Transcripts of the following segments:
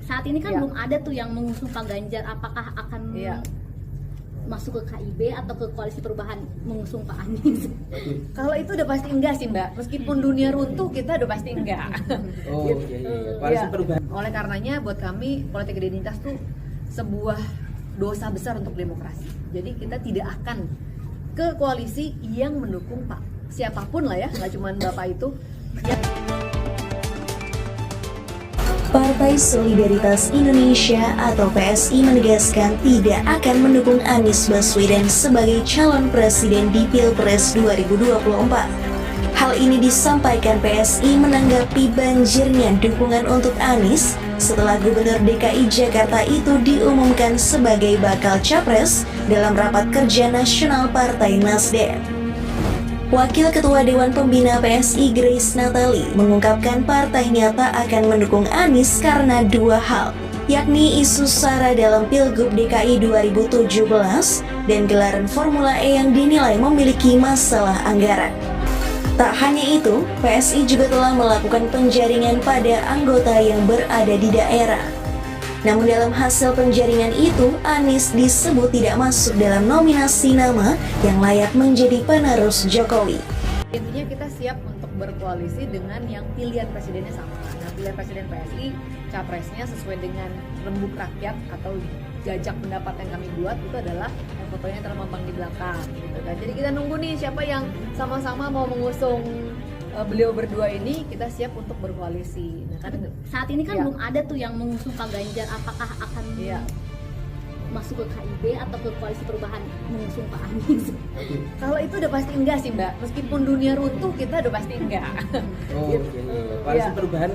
Saat ini kan belum ada tuh yang mengusung Pak Ganjar, apakah akan masuk ke KIB atau ke Koalisi Perubahan mengusung Pak Anies? Kalau itu udah pasti enggak sih Mbak, meskipun dunia runtuh kita udah pasti enggak. Koalisi Perubahan. Oleh karenanya buat kami politik identitas tuh sebuah dosa besar untuk demokrasi. Jadi kita tidak akan ke koalisi yang mendukung Pak siapapun lah ya, nggak cuma Bapak itu. Partai Solidaritas Indonesia atau PSI menegaskan tidak akan mendukung Anies Baswedan sebagai calon presiden di Pilpres 2024. Hal ini disampaikan PSI menanggapi banjirnya dukungan untuk Anies setelah Gubernur DKI Jakarta itu diumumkan sebagai bakal capres dalam rapat kerja nasional Partai Nasdem. Wakil Ketua Dewan Pembina PSI Grace Natali mengungkapkan partainya tak akan mendukung Anies karena dua hal, yakni isu SARA dalam Pilgub DKI 2017 dan gelaran Formula E yang dinilai memiliki masalah anggaran. Tak hanya itu, PSI juga telah melakukan penjaringan pada anggota yang berada di daerah. Namun dalam hasil penjaringan itu, Anies disebut tidak masuk dalam nominasi nama yang layak menjadi penerus Jokowi. Intinya kita siap untuk berkoalisi dengan yang pilihan presidennya sama. Nah, pilihan presiden PSI, capresnya sesuai dengan rembuk rakyat atau jajak pendapat yang kami buat itu adalah yang fotonya terpampang di belakang. Gitu kan. Jadi kita nunggu nih siapa yang sama-sama mau mengusung beliau berdua ini, kita siap untuk berkoalisi. Nah, kan saat ini kan belum ada tuh yang mengusung Pak Ganjar, apakah akan masuk ke KIB atau ke Koalisi Perubahan mengusung Pak Anies? Kalau itu udah pasti enggak sih Mbak, meskipun dunia runtuh kita udah pasti enggak. Koalisi Perubahan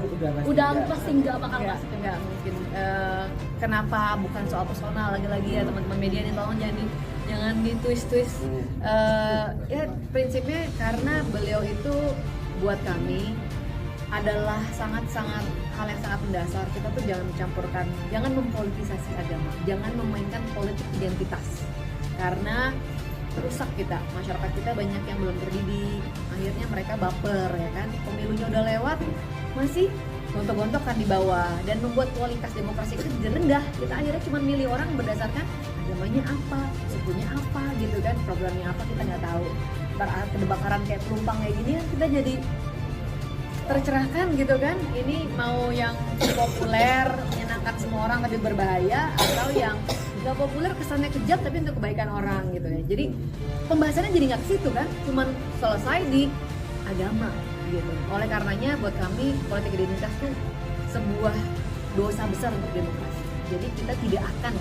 udah pasti enggak, apakah enggak mungkin. Kenapa? Bukan soal personal, lagi-lagi ya teman-teman media nih, tolong jangan ditwist-twist. Ya prinsipnya karena beliau itu buat kami adalah sangat-sangat hal yang sangat mendasar. Kita tuh jangan mencampurkan, jangan mempolitisasi agama, jangan memainkan politik identitas, karena rusak kita, masyarakat kita banyak yang belum terdidik, akhirnya mereka baper ya kan, pemilunya udah lewat masih gontok-gontokan di bawah dan membuat kualitas demokrasi kita jadi rendah. Kita akhirnya cuma milih orang berdasarkan agamanya apa, sukunya apa gitu kan, programnya apa kita nggak tahu. Ntar kedebakaran kayak pelumpang kayak gini kita jadi tercerahkan gitu kan, ini mau yang populer menyenangkan semua orang tapi berbahaya, atau yang nggak populer kesannya kejam tapi untuk kebaikan orang gitu ya. Jadi pembahasannya jadi nggak ke situ kan, cuman selesai di agama gitu. Oleh karenanya buat kami politik identitas tuh sebuah dosa besar untuk demokrasi. Jadi kita tidak akan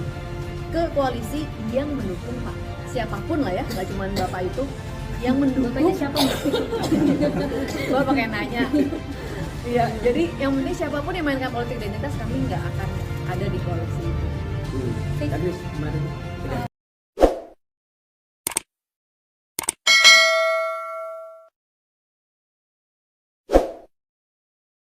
ke koalisi yang mendukung Pak siapapun lah ya, nggak cuma Bapak itu yang mendukung. Siapa? Gua pakai nanya. Iya, jadi yang penting siapapun yang mainkan politik identitas kami nggak akan ada di koalisi itu. Tadi kemarin